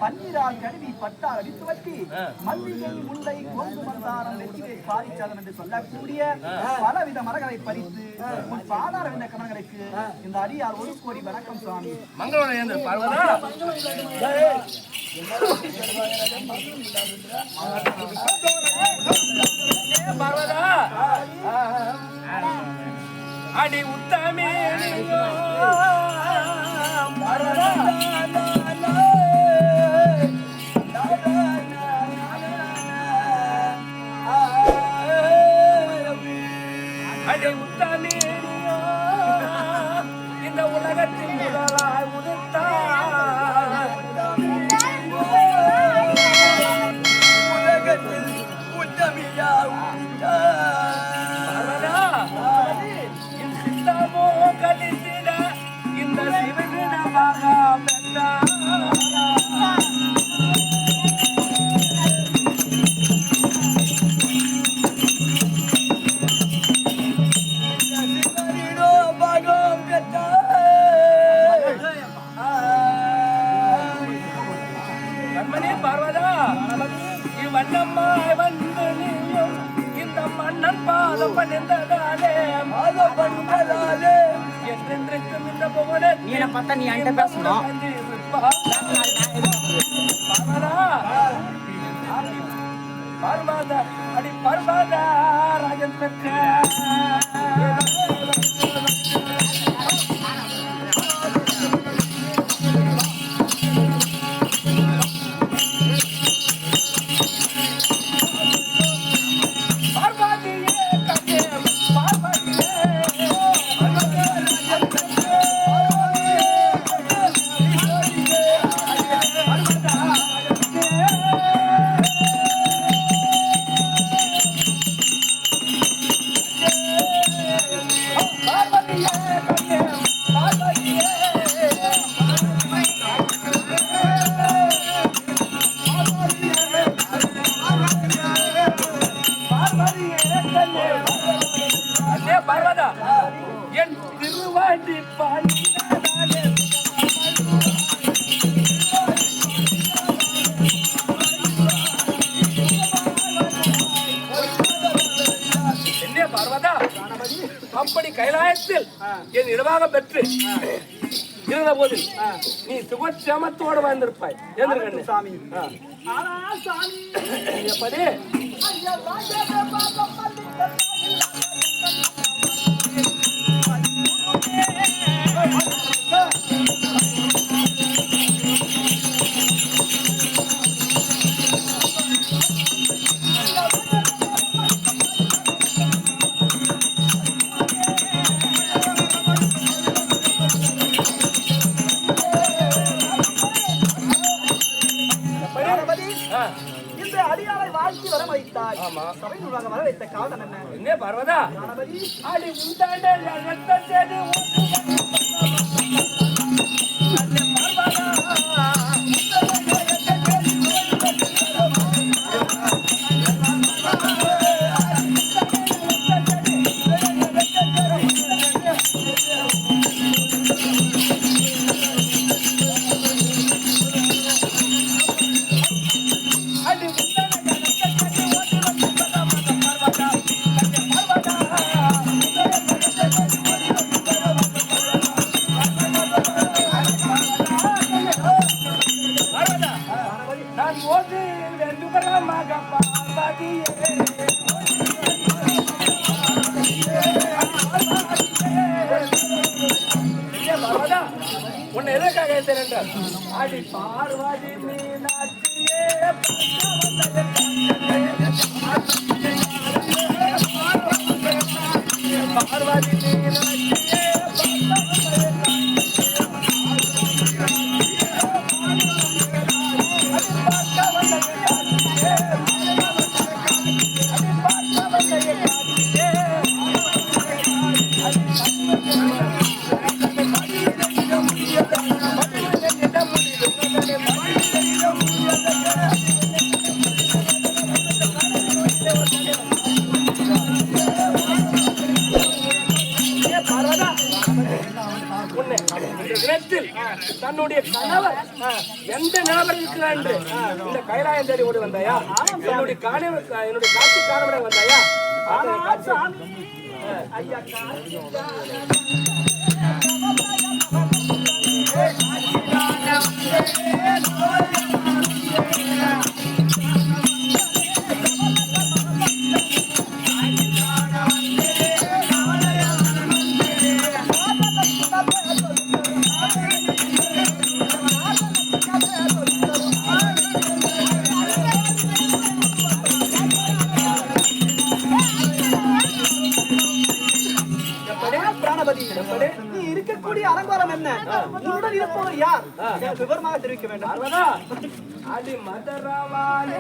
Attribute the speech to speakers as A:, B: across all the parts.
A: பன்னீரால் கழுவி பட்டால் அடித்து வட்டி மல்லிகை முல்லை கொங்கு மந்தாரம் நெற்றிகை பாரிச்சாதம் என்று சொல்லக்கூடிய பலவித மரங்களை பறித்து உன் பாதார விந்த கமலங்களுக்கு இந்த அடியார் 1 கோடி வணக்கம் சுவாமி.
B: மங்களம் பார்வதா பார்வதா அடி உத்தமே அடி உத்தமே இந்த உலகத்தில் முதலாய் உதித்தார் உலகத்தில் உத்தமியா சித்தமோ கலித்திட இந்த சிவனிடமாக பெற்றார் பார்வதா இவ்வண்ணம்மாய் வந்து நீயும் இந்த மன்னன் பாதம் பணிந்ததாலே என்றென்றைக்கும் இந்த புகழே
C: நீ என்ன பார்த்தா நீ அண்ட பேசணும்
B: பார்வதா அடி பார்வதா ராஜன் பெற்ற பார்வதா என் திருவாண்டி பாடினாலே என்ன பார்வதா அப்படி கைலாயத்தில் என் இடமாக பெற்று இருந்த போது நீ சுகட்சமத்தோடு வாழ்ந்திருப்பாய் என்று
A: சாமி.
B: எப்படி
A: இந்த அடியாரை வாழ்த்தி வர வைத்தாய். சபையில் வர வைத்த காரணம் என்ன?
B: என்ன பார்வதா அடி உண்டாண்ட ரத்தத்தேடு நான் ஓதி வேண்டுபரமாக பார்வதியே பார்வதா உன்னை எதற்காக என்றால் அடி பார்வதி மீனாட்சியே பார்வதி மீனாட்சியே தன்னுடைய கணவர் எந்த நிலவரம் இருக்கிறார் என்று இந்த கைலாயம் தேடி ஓடி வந்தாயா? என்னுடைய காட்சி காணவரை வந்தாயா?
A: நீ இருக்கக்கூடிய அலங்காரம் என்ன? உன்னுடன் இருப்பவர் யார்? விவரமாக தெரிவிக்க வேண்டும்.
B: அடி மதரவாணி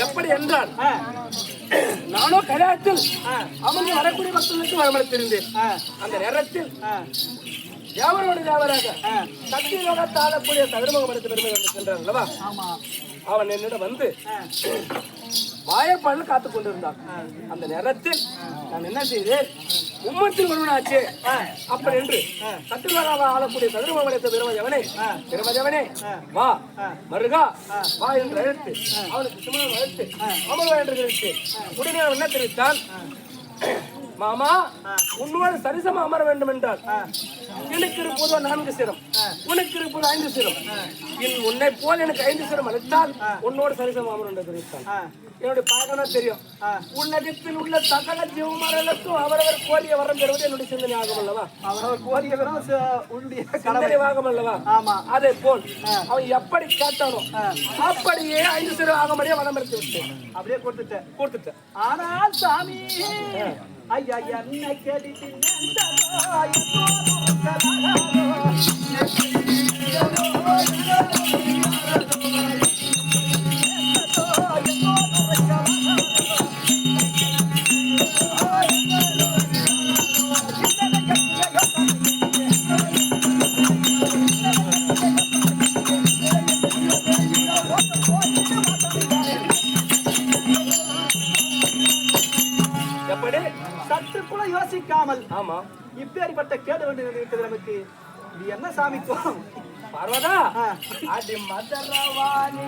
B: எப்படி என்றால் நானோ கல்யாணத்தில் அமர்ந்து வரக்கூடிய மக்களுக்கு வரமளித்திருந்தேன். அந்த நேரத்தில் தேவரோட தேவராக சக்தியோட தாழக்கூடிய சதுரமுகம் எடுத்து பெருமை என்று சென்றான் அல்லவா? அவன் என்னிடம் வந்து வாயப்பாடு காத்துக் கொண்டிருந்தான். அந்த நேரத்தில் நான் என்ன செய்தேன்? உம்மத்தில் ஒருவனாச்சு அப்படி என்று சத்துருவாக ஆளக்கூடிய சதுரமுகம் எடுத்த பெருமதேவனே வா மருகா வா என்று அழைத்து அவனுக்கு சுமணம் அழைத்து அமர்வா என்று தெரிவித்து உடனே அவன் என்ன தெரிவித்தான்? மாமா உன்னோடு சரிசமா அமர வேண்டும் என்றால் எனக்கு இருப்பதோ 4 சிரம், உனக்கு இருப்பதோ 5 சிரம். உன்னை போல் எனக்கு 5 சிரம் அளித்தால் உன்னோடு சரிசமா அமர என்று தெரிவித்தான். என்னுடைய பாகனா தெரியும். உலகத்தில் உள்ள சகல ஜீவமார்களுக்கும் அவரவர் கோரிய வரம் பெறுவது என்னுடைய சிந்தனை ஆகும் அல்லவா?
A: அவரவர் கோரிய வரம்
B: சிந்தனை ஆகும் அல்லவா? அதே போல் அவன் எப்படி கேட்டானோ அப்படியே 5 சிரம் ஆகும்படியே வரம் பெற்று விட்டேன்.
A: அப்படியே கொடுத்துட்டேன். ஆனால் சாமி ஐயா என்ன கேட்டு சற்றுக்குள்ள யோசிக்காமல்
B: ஆமா
A: இப்பேற்பட்ட கேடு வேண்டியது இருக்கிறது நமக்கு. இது என்ன சாமிக்கும்
B: பார்வதா அடி மதரவாணி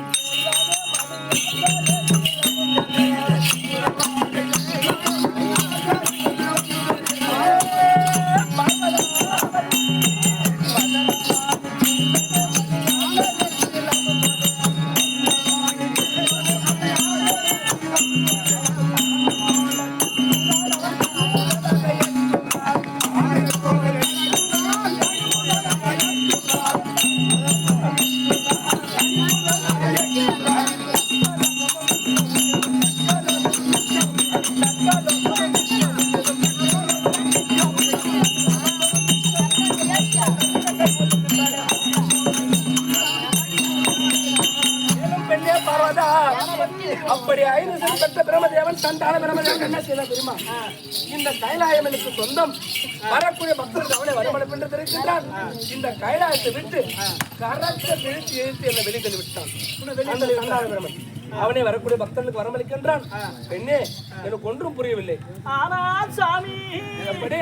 B: அப்படி 5 பெற்ற பிரம்மதேவன் தண்டால பிரம்மதேவன் என்ன செய்யலாம் தெரியுமா? இந்த கைலாயம் எனக்கு சொந்தம், வரக்கூடிய பக்தர்கள் அவனை வரமளப்பு என்று தெரிவிக்கின்றான். இந்த கைலாயத்தை விட்டு கரத்தை பிடித்து இழுத்து என்னை வெளியே தள்ளி விட்டான். அந்த சண்டாள பிரமன் அவனே வரக்கூடிய பக்தர்களுக்கு வரமளிக்கின்றான். பெண்ணே, எனக்கு ஒன்றும் புரியவில்லை.
A: ஆனா சாமி
B: எப்படி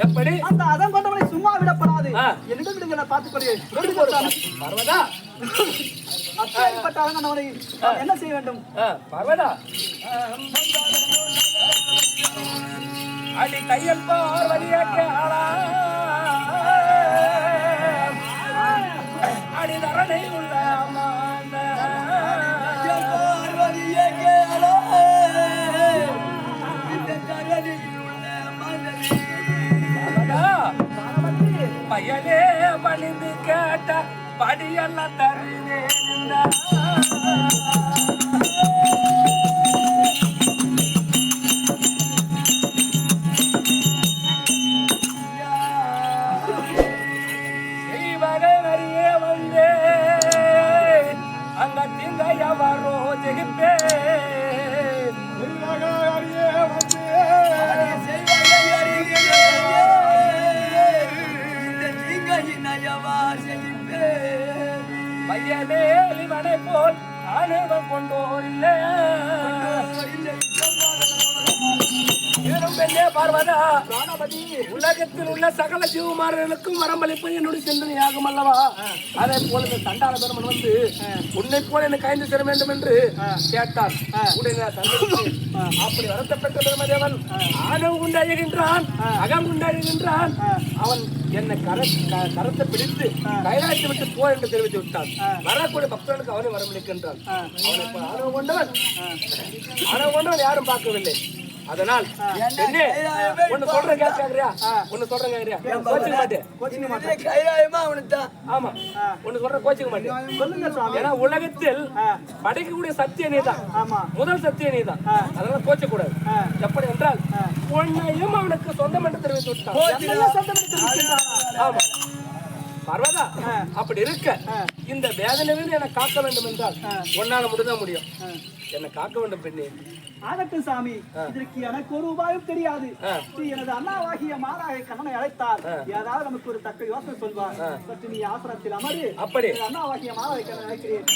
B: எப்படி
A: அந்த அதம் கொண்டவனை சும்மா விடப்படாது. என்னிடம் விடுங்க, பார்த்துக் கொள்கிறேன்.
B: பர்வதா,
A: அப்பேற்பட்ட அதங்கொண்டவனை நாம் என்ன செய்ய வேண்டும்?
B: பர்வதா, அடி கையல் பார்வதியேற்ற ஆளா, அடி தரணை உள்ள அம்மாண்ட பார்வதியேற்ற ஆளா, இந்த தரணை உள்ள அம்மாண்ட பையனே பணிந்து கேட்ட படியெல்லாம் தருவேன். செய்வகை வரியே வந்தே அங்க திங்கையவரோ ஜெகிப்பேன். பையனேலிவனை போல் ஆணவம் கொண்டோர் இல்லை. பார்வதா, உலகத்தில் உள்ள சகல ஜீவமார்களுக்கும் வரம்பளிப்பது என்னுடைய சிந்தனையாகும் அல்லவா? அதே போல இந்த சண்டாள பெருமன் வந்து உன்னை போல எனக்கு கைந்து தர வேண்டும் என்று கேட்டான். உடனே அப்படி வருத்தப்பட்ட பெருமதேவன் ஆணவம் உண்டாகின்றான், அகம் உண்டாகின்றான். அவன் என்னை கரத்தை பிடித்து கைலாயத்தை விட்டு போ என்று தெரிவித்து விட்டான். வரக்கூடிய பக்தர்களுக்கு அவனை வரமளிக்கின்றான். அவனை ஆணவம் கொண்டவன் யாரும் பார்க்கவில்லை. அதனால் ஒன்னு சொல்றேன் கேட்காங்கறியா? ஒன்னு சொல்றேன் கேட்கறியா? கோச்சிக்க மாட்டேன். கைலாயமா அவனுக்கு. ஆமா, ஒன்னு சொல்றேன், கோச்சிக்க மாட்டேன். சொல்லுங்க சாமி. ஏன்னா உலகத்தில் படைக்கக்கூடிய சத்தியம் நீதான். ஆமா, முதல் சத்தியம் நீதான். அதனால கோச்ச கூடாது. எப்படி என்றால் உன்னையும் அவனுக்கு சொந்தம் என்று தெரிவித்து விட்டான். ஆமா பர்வதா, அப்படி இருக்க இந்த வேதனையிலிருந்து என்னை காக்க வேண்டும் என்றால் ஒன்னால மட்டும்தான் முடியும். என்னை காக்க வேண்டும் பெண்ணே.
A: ஆகட்டும் சாமி, இதற்கு எனக்கு ஒரு உபாயம் தெரியாது. எனது அண்ணாவாகிய மாறாக கண்ணனை அழைத்தால் ஏதாவது நமக்கு ஒரு தக்க யோசனை சொல்வார். சற்று நீ ஆசிரத்தில் அமரு.
B: அப்படி
A: அண்ணாவாகிய மாறாக கண்ணனை அழைக்கிறேன்.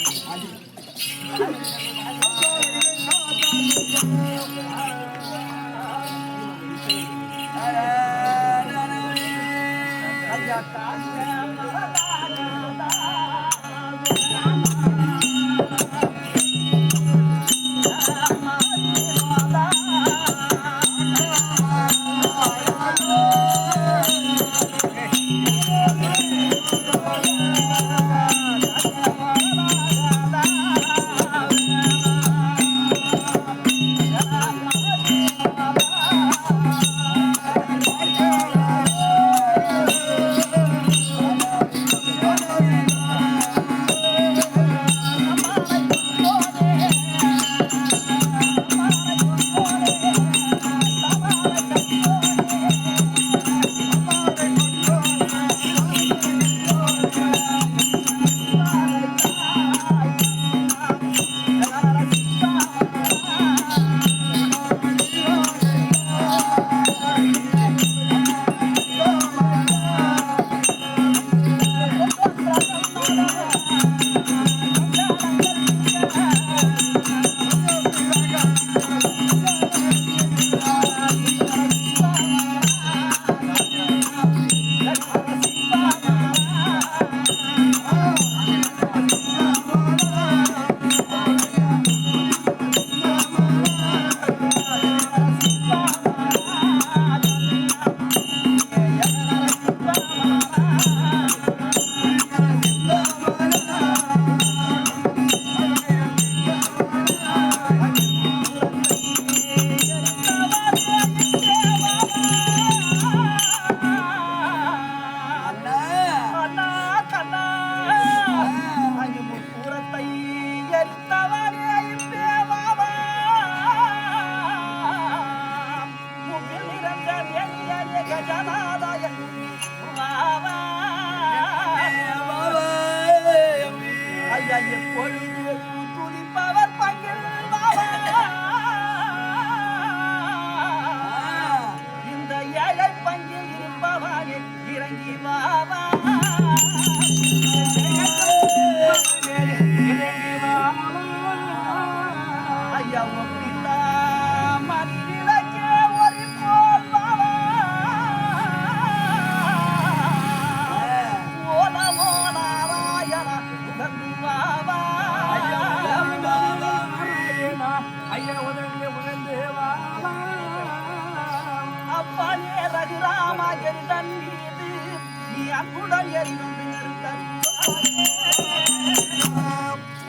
A: அன்புடன் ஏறி வந்து நிறுத்தல்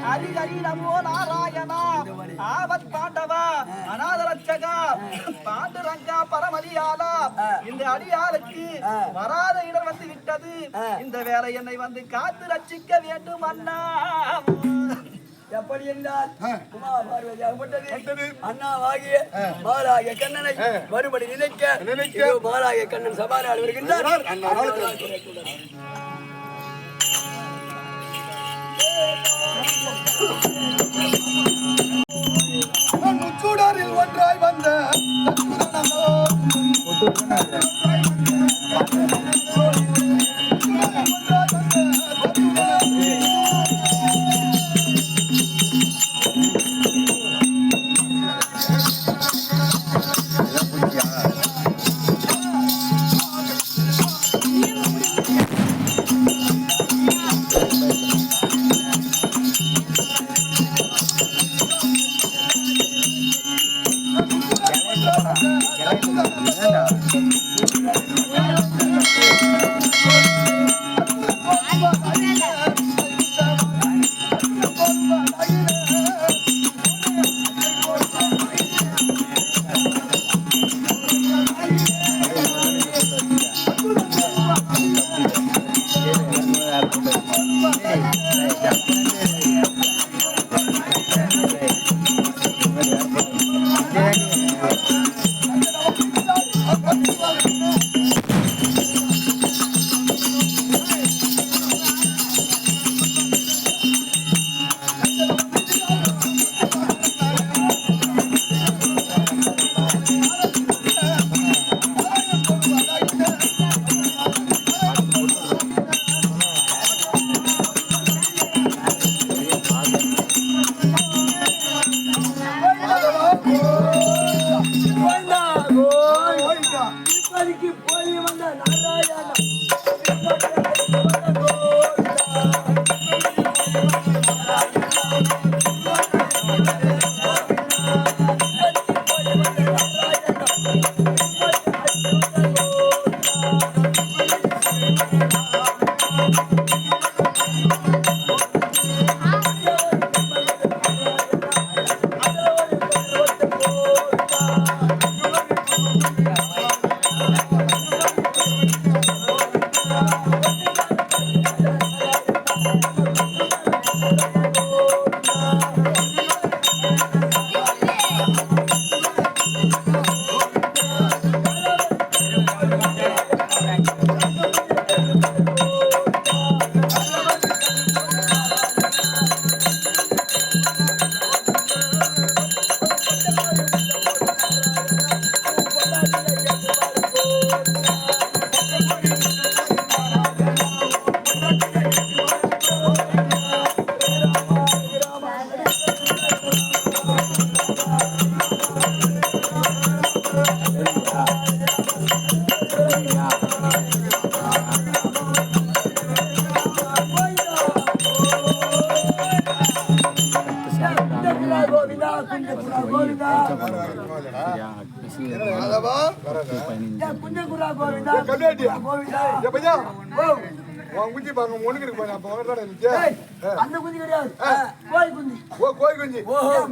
A: ஹரி ஹரி நமோ நாராயணா ஆவத் பாண்டவா அநாதரட்சகா பாண்டுரங்கா பரமதியாலா இந்த அடியாருக்கு வராத இடர் வந்து விட்டது. இந்த வேலை என்னை வந்து காத்து ரட்சிக்க வேண்டும் அண்ணா.
D: எப்படி என்றால் பார்வதியாகப்பட்டது அண்ணாவாகிய மாலாகிய கண்ணனை மறுபடி நினைக்க மாலாகிய கண்ணன் சபாநாள் வருகின்றார்.
E: முச்சூடாரில் ஒன்றாய் வந்த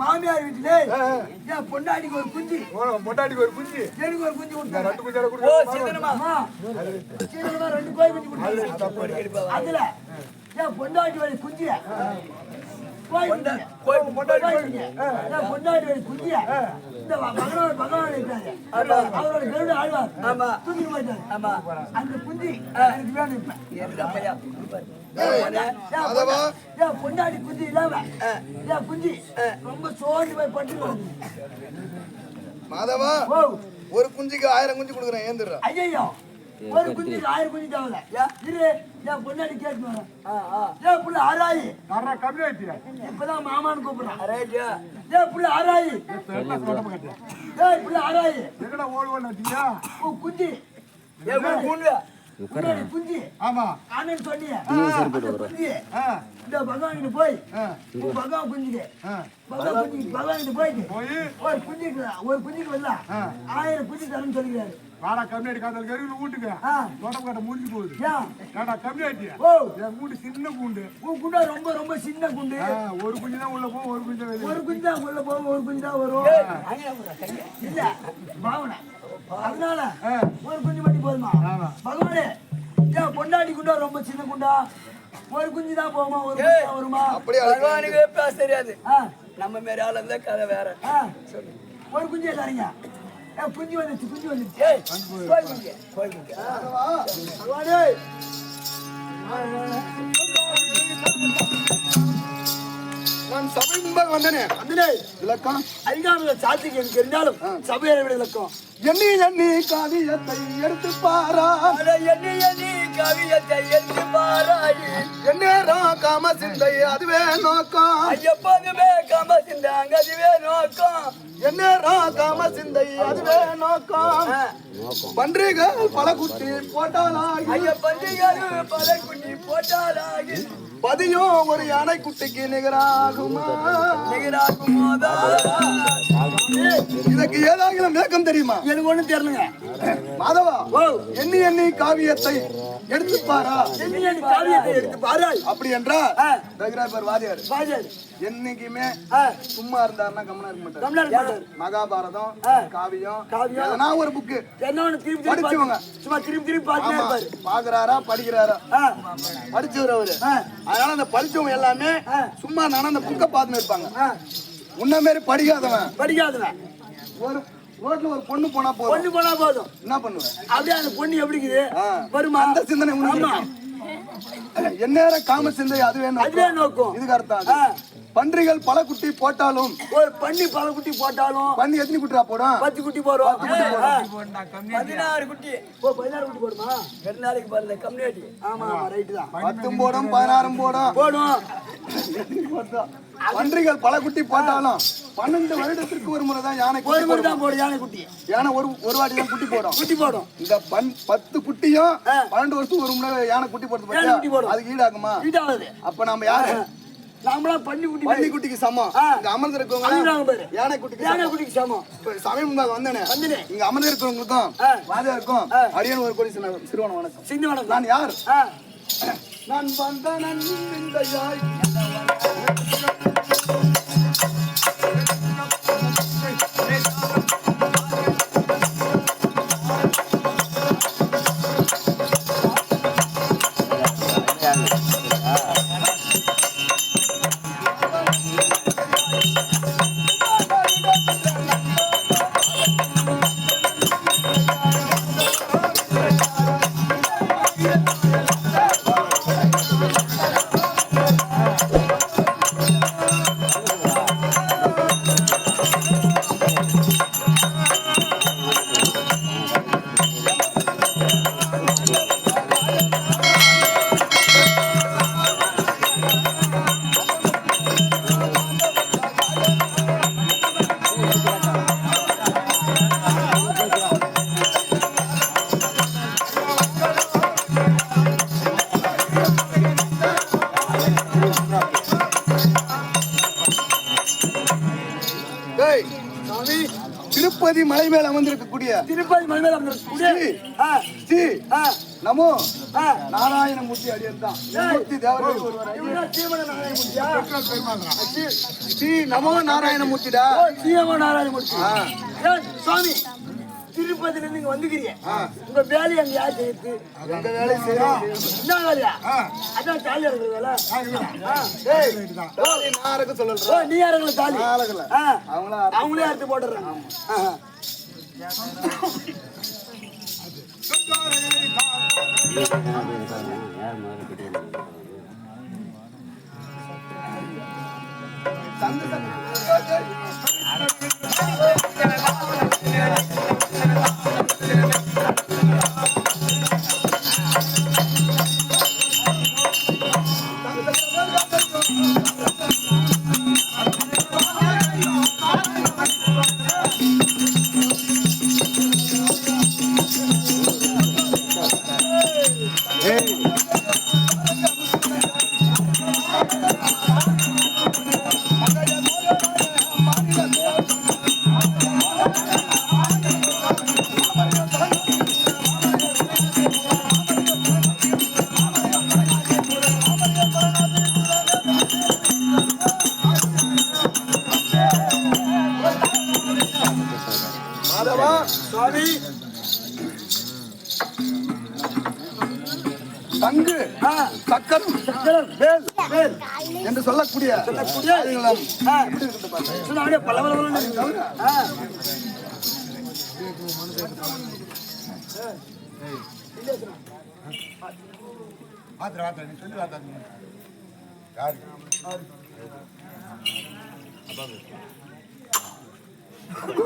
D: மாமியார் வீட்டிலே பொண்டாட்டிக்கு ஒரு குஞ்சு
E: பொண்டாட்டிக்கு ஒரு குஞ்சு
D: எனக்கு ஒரு குஞ்சு கொடுத்தாரு.
E: ரெண்டு குஞ்சு
D: சீக்கிரமா 2 கோழி குஞ்சு கொடுத்தாரு. அதுல என் பொண்டாட்டி வரை குஞ்சிய பொண்டாட்டி வரை குஞ்சிய இந்த பகவான் இருக்காரு அவரோட கருட ஆழ்வார் தூக்கி போயிட்டாரு. அந்த குஞ்சு எனக்கு வேணும் இப்ப பொண்டாடி குஞ்சு இல்லாம என் குஞ்சு ரொம்ப சோர்ந்து போய் பட்டு
E: மாதவா ஒரு குஞ்சுக்கு 1000 குஞ்சு கொடுக்குறேன் ஏந்துடுறா.
D: ஐயோ ஒரு குஞ்சுக்கு 1000 குஞ்சு தேவை இரு என் பொண்டாடி கேட்டு என் புள்ள ஆராயி இப்பதான் மாமான்னு கூப்பிடுறான். என் புள்ள ஆராயி புள்ள ஆராயி குஞ்சு குஞ்சு ஆமா ஆனன்னு சொன்னீங்க குஞ்சு இந்த பகவான் போய் பகவான் குஞ்சுக்கு பகவான் போயிட்டு ஒரு குஞ்சுக்கு வரல 1000 குஞ்சு தரேன்னு சொல்லிக்கிறாரு.
E: வாடா கம்யூனிட்டி காதல் கருவில வீட்டுக்கு தோட்டம் காட்ட முடிஞ்சு போகுது ஏடா கம்யூனிட்டி
D: ஓ
E: என் கூண்டு சின்ன கூண்டு
D: உன் குண்டா ரொம்ப ரொம்ப சின்ன குண்டு
E: ஒரு குஞ்சு தான் உள்ள போகும் ஒரு குஞ்சு வெளியே
D: ஒரு குஞ்சு தான் உள்ள போகும் ஒரு குஞ்சு தான் வரும் இல்ல பாவனை அதனால ஒரு குஞ்சு மட்டும் போதுமா பகவானே ஏன் பொண்டாட்டி குண்டா ரொம்ப சின்ன குண்டா ஒரு குஞ்சு தான் போகுமா ஒரு குஞ்சு தான் வருமா
B: பகவானுக்கு பேச தெரியாது நம்ம மாரி ஆள் இருந்தா கதை வேற
D: ஒரு குஞ்சு எல்லாருங்க குஞ்சு வந்துச்சு குஞ்சு வந்துச்சு பகவானே
E: நான் சபை முன்பாக வந்தனே
D: வந்தனே
E: இலக்கம்
D: ஐந்தாண்டு சாத்திக்கு எனக்கு தெரிஞ்சாலும் சபையை விட இலக்கம்
E: எண்ணி எண்ணி காவியத்தை எடுத்து பாரா
B: எண்ணி கவியத்தை எடுத்து பாராயி
E: எந்நேரம் காம சிந்தை அதுவே நோக்கம்
B: எப்போதுமே காம சிந்தாங்க அதுவே நோக்கம்
E: எந்நேரம் காம சிந்தை அதுவே நோக்கம் பன்றிகள் பல குட்டி போட்டாலாகி
B: ஐயா பண்டிகாரு பல குட்டி போட்டாலாகி
E: பதியும் ஒரு யானை குட்டிக்கு நிகராகுமா
B: நிகராகும் போதா
E: இதுக்கு ஏதாவது விளக்கம் தெரியுமா
D: எனக்கு ஒண்ணும் தெரியலங்க
E: மாதவா எண்ணி எண்ணி காவியத்தை எடுத்து பாரா
D: காவியத்தை எடுத்து பாராய்
E: அப்படி என்றால் ரகுராபர் வாதியார்
D: பாஜர்
E: என்னைக்குமே சும்மா இருந்தாருன்னா கம்மனா இருக்க மாட்டார்
D: தமிழ்நாடு
E: மகாபாரதம் காவியம்
D: காவியம்.
E: எதனா ஒரு புக்கு
D: என்ன ஒண்ணு திருப்பி
E: படிச்சவங்க.
D: சும்மா திருப்பி திருப்பி பார்த்துட்டே இருப்பாரு
E: பாக்குறாரா படிக்கிறாரா படிச்சவர் அவரு அதனால அந்த படிச்சவங்க எல்லாமே சும்மா நானும் அந்த புக்கை பார்த்துன்னு இருப்பாங்க உன்ன மாரி படிக்காதவன்
D: படிக்காதவன்
E: ஒரு ரோட்ல ஒரு பொண்ணு போனா போதும்
D: பொண்ணு போனா போதும்
E: என்ன பண்ணுவேன்
D: அப்படியே அந்த பொண்ணு எப்படி இருக்குது வருமா
E: அந்த சிந்தனை உனக்கு எந்நேரம் காம சிந்தை அதுவே
D: அதுவே நோக்கம்
E: இதுக்கு அர்த்தம் பன்றிகள் பல குட்டி போட்டாலும்
D: ஒரு பண்ணி பல குட்டி போட்டாலும்
E: பண்ணி எத்தனை குட்டிரா போடும்
D: 10 குட்டி போடும்
B: 16 குட்டி
D: 16 குட்டி போடுமா
B: ரெண்டு நாளைக்கு பாருங்க கம்யூனிட்டி
D: ஆமா ஆமா ரைட்டு தான்
E: 10 போடும் 16 போடும்
D: போடும்
E: பன்றிகள் பல குட்டி போட்டாலும் 12 வருடத்திற்கு ஒரு முறை தான் யானை
D: ஒரு முறை தான் போடும் யானை குட்டி
E: யானை ஒரு வாட்டி தான் குட்டி போடும்
D: குட்டி போடும்
E: இந்த 10 குட்டியும் 12 வருஷத்துக்கு ஒரு முறை யானை குட்டி போடுறது பாத்தியா அதுக்கு ஈடாகுமா
D: ஈடாகுது
E: அப்ப நம்ம யாரு
D: நாமளா பண்ணி குட்டி
E: பன்னி குட்டிக்கு சமம் இங்க அமர்ந்து இருக்கவங்க யானை குட்டிக்கு சமம் சமயம் முன்பாக வந்தேனே இங்க அமர்ந்து இருக்கிறவங்களுக்கும் வாதியாருக்கும் அடியன் ஒரு கோடி சிறுவன வணக்கம்
D: சின்ன வணக்கம்
E: நான் யார் நான் வந்தனன் இந்த யாய் திருப்பதி மலை மேல அமர்ந்திருக்கக்கூடிய
D: திருப்பதி மலை மேல அமர்ந்திருக்கக்கூடிய
E: நமோ நாராயணமூர்த்தி அடியன் தான் மூர்த்தி தேவர்களுக்கு ஸ்ரீ நமோ நாராயணமூர்த்திடா
D: ஸ்ரீமோ நாராயணமூர்த்தி சுவாமி திருப்பதில இருந்து இங்க வந்துக்கிறீங்க உங்க வேலையை அங்க யார் செய்யுது
E: எங்க வேலை செய்யறோம்
D: என்ன வேலையா அதான் ஜாலியா இருக்கிற வேலை
E: நாருக்கு சொல்லுறேன்
D: நீ யாருங்கள தாலி
E: அவங்களே
D: அறுத்து போட்டுறாங்க
E: சக்கரம் வேல் வேல் என்று சொல்லக்கூடிய ஆயுதங்களும் எப்படி இருக்குது பாருங்க.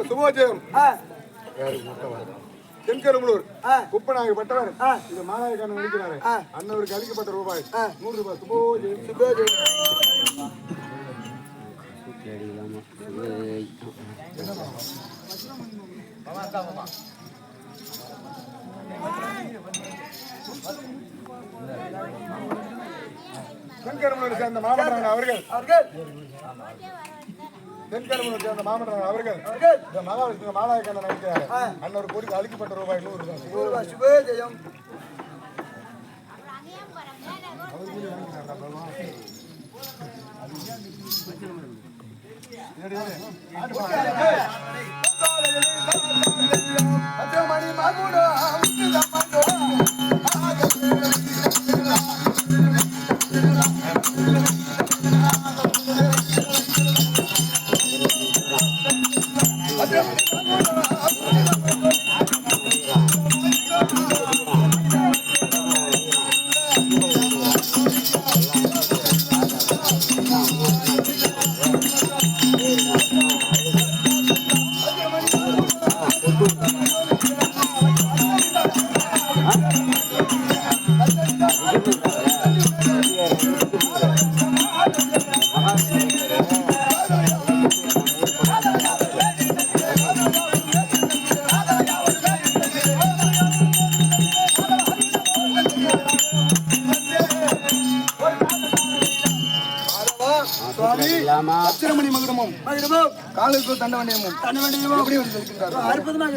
F: சுபோஜயம் தென்கரும்பலூர் குப்பநாயகப்பட்டவர் இந்த மாநாயகன் நினைக்கிறாரு அன்னவருக்கு அளிக்கப்பட்ட ரூபாய் 100 ரூபாய் சுபோஜயம் சுபோஜயம் தென்கரும்பலூரை சேர்ந்த மாமன்னர் அவர்கள் தென்கரும்பலூரை சேர்ந்த மாமன்னர் அவர்கள் இந்த மகாவிஷ்ணு மாநாயகன் நினைக்கிறாரு அன்னொரு கோடிக்கு அளிக்கப்பட்ட ரூபாய் 100 ரூபாய்
D: சுபோஜயம்
E: அச்சிரமணி மகுடமும் காலுக்கு தண்டவண்டியமும் எப்படி இருக்கின்றார்கள்
D: அற்புதமாக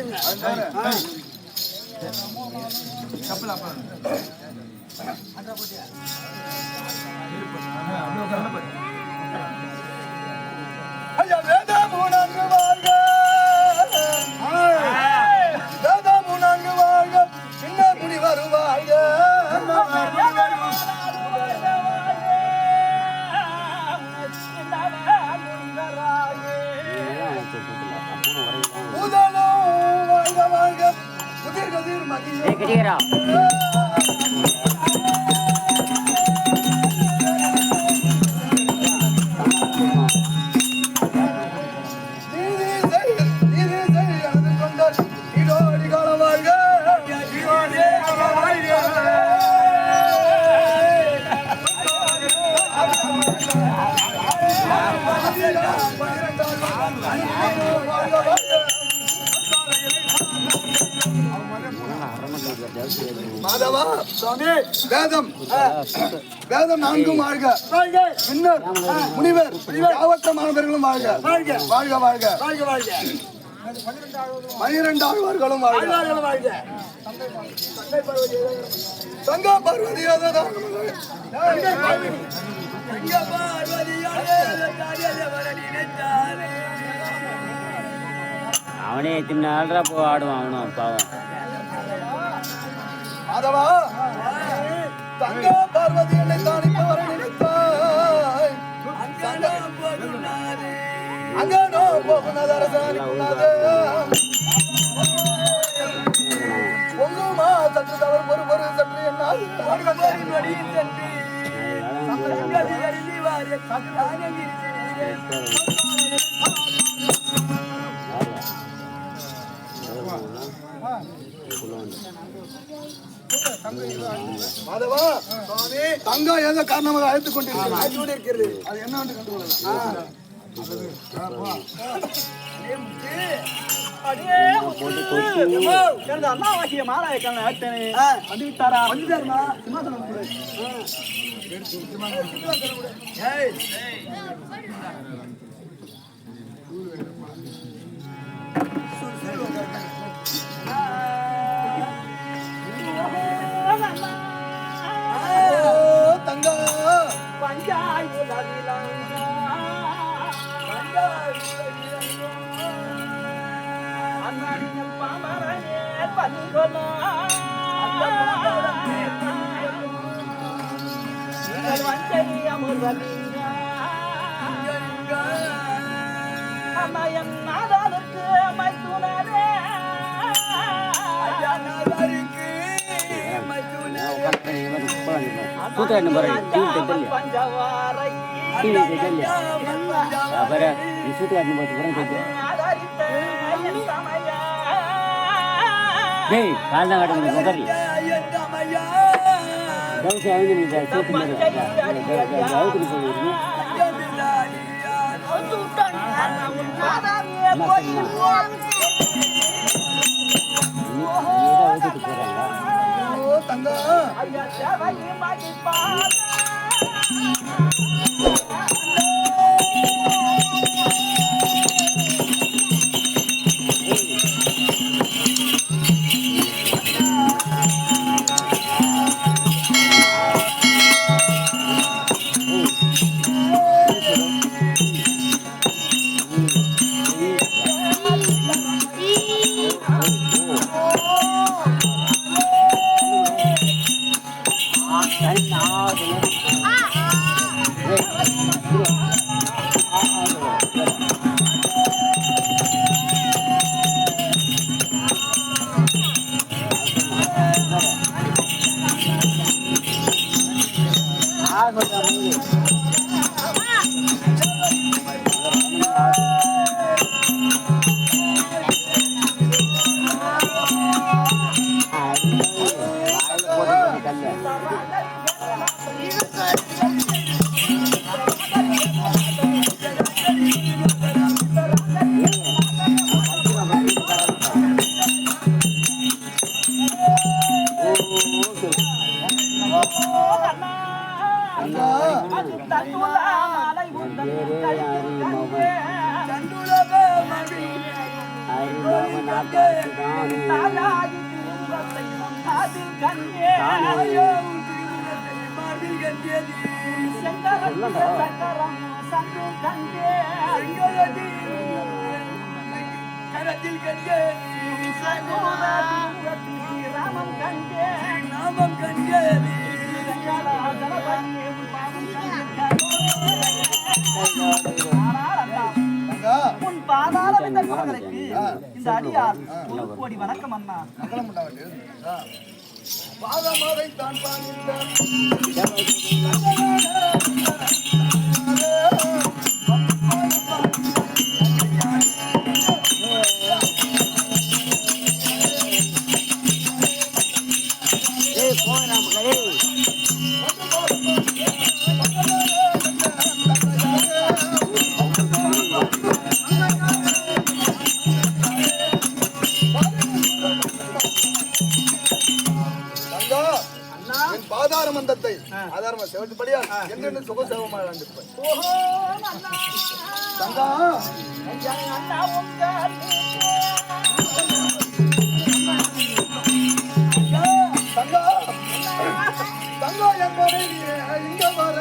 C: கிடைக்கிறா
E: மாதவா சுவாமி வேதம் வேதம் நான்கும் வாழ்க பின்னர் முனிவர் யாவற்ற மாணவர்களும் வாழ்க வாழ்க வாழ்க வாழ்க 12 ஆழ்வார்களும் வாழ்க சங்கா பார்வதி
C: அவனே எத்தனை நாள்ரா போ ஆடுவான் அவனும் பாவம்
E: மாதவா தங்கா பார்வதி என்னை தானிப்பு வர நினைத்தாய் அங்கனோ போகுனது அரசாணிக்குள்ளது பொங்குமா சற்று தவறு பொறு சற்று என்னால் மாதவா தங்கா ஏதோ காரணமாக அழைத்துக் கொண்டிருக்கிறது அது என்ன என்று கண்டுகொள்ளலாம்
A: அண்ணாவாகிய மாலாயக்கான வந்து விட்டாரா வந்துட்டாருமா சிம்மாசனம் கூட
E: தங்கா
A: எங்கள் வஞ்சனை அமுதலிங்க அம்மா என் நாதாளுக்கு மைத்துனரே பஞ்சவாரை இந்த அடியார் ஒரு கோடி வணக்கம் அண்ணா.
E: பாதமதை தான் பாதாரமந்தத்தை ஆதாரமா செவட்டுப்படியா என்று சுகசேவமாக தங்கா தங்கா தங்கா என்பதை இங்க வர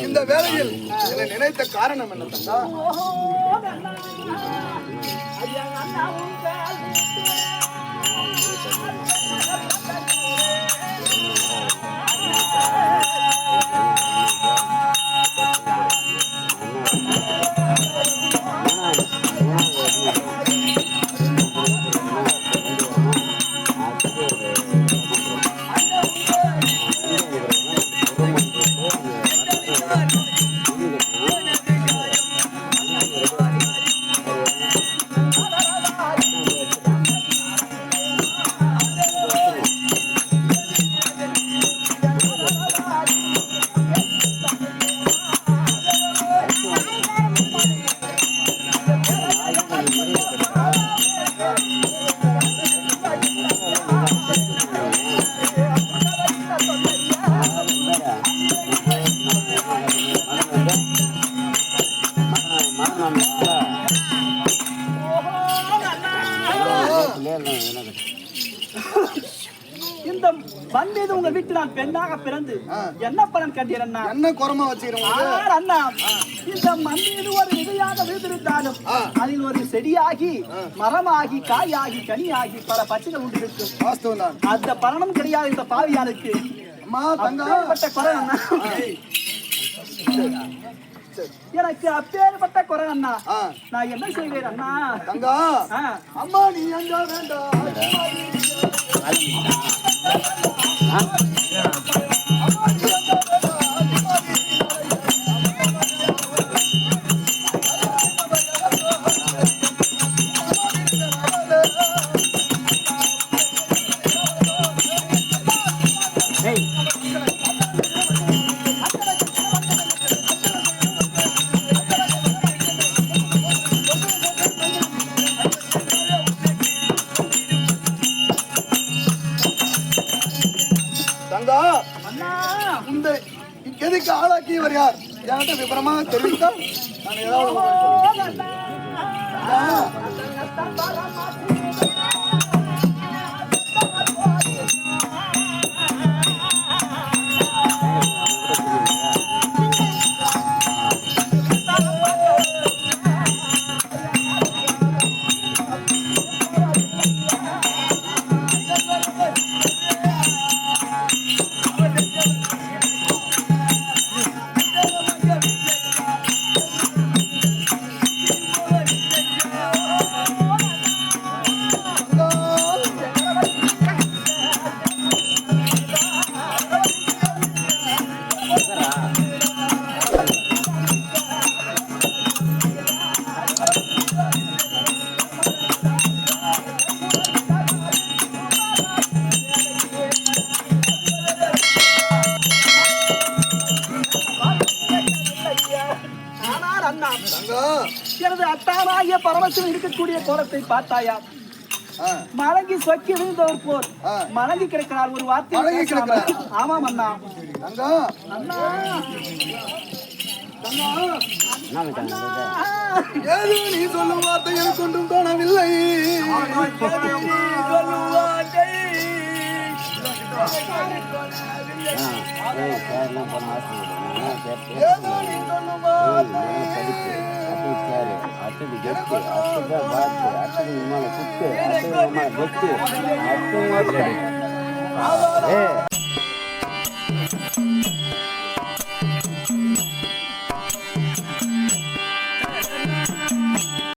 E: இந்த வேளையில் என்னை நினைத்த காரணம் என்ன தங்கா?
A: இந்த வந்தது உங்க வீட்டு நான் பெண்ணாக பிறந்து என்ன பலன் கண்டீர் அண்ணா?
E: என்ன குறமா வச்சுக்கிறோம்
A: ஆனால் அண்ணா, இந்த மண்ணில் ஒரு விதையாக விழுந்திருந்தாலும் அதில் ஒரு செடியாகி மரமாகி காயாகி கனியாகி பல பச்சைகள் உண்டு இருக்கும்.
E: வாஸ்தவம் தான்.
A: அந்த பலனும் கிடையாது இந்த பாவியானுக்கு.
E: அம்மா தங்கா
A: அப்பேற்பட்ட குறை அண்ணா, எனக்கு அப்பேற்பட்ட குறை அண்ணா. நான் என்ன செய்வேன் அண்ணா?
E: தங்கா அம்மா நீ அங்க வேண்டாம். தங்கா இந்த எதுக்கு ஆளாக்கியவர் யார்? என்கிட்ட விவரமா தெரிவித்தா நான் ஏதாவது
A: எனது அத்தானாகிய பரமசிவன் இருக்கக்கூடிய கோலத்தை பார்த்தாயா? மலங்கி சொக்கி விழுந்தவர் போர் மலங்கி கிடக்கிறார். ஒரு வார்த்தை. ஆமாம் அண்ணா. அண்ணா
E: ஏது நீ சொல்லும் வார்த்தை எனக்கு ஒன்றும் தோணவில்லை.
C: அடுத்தது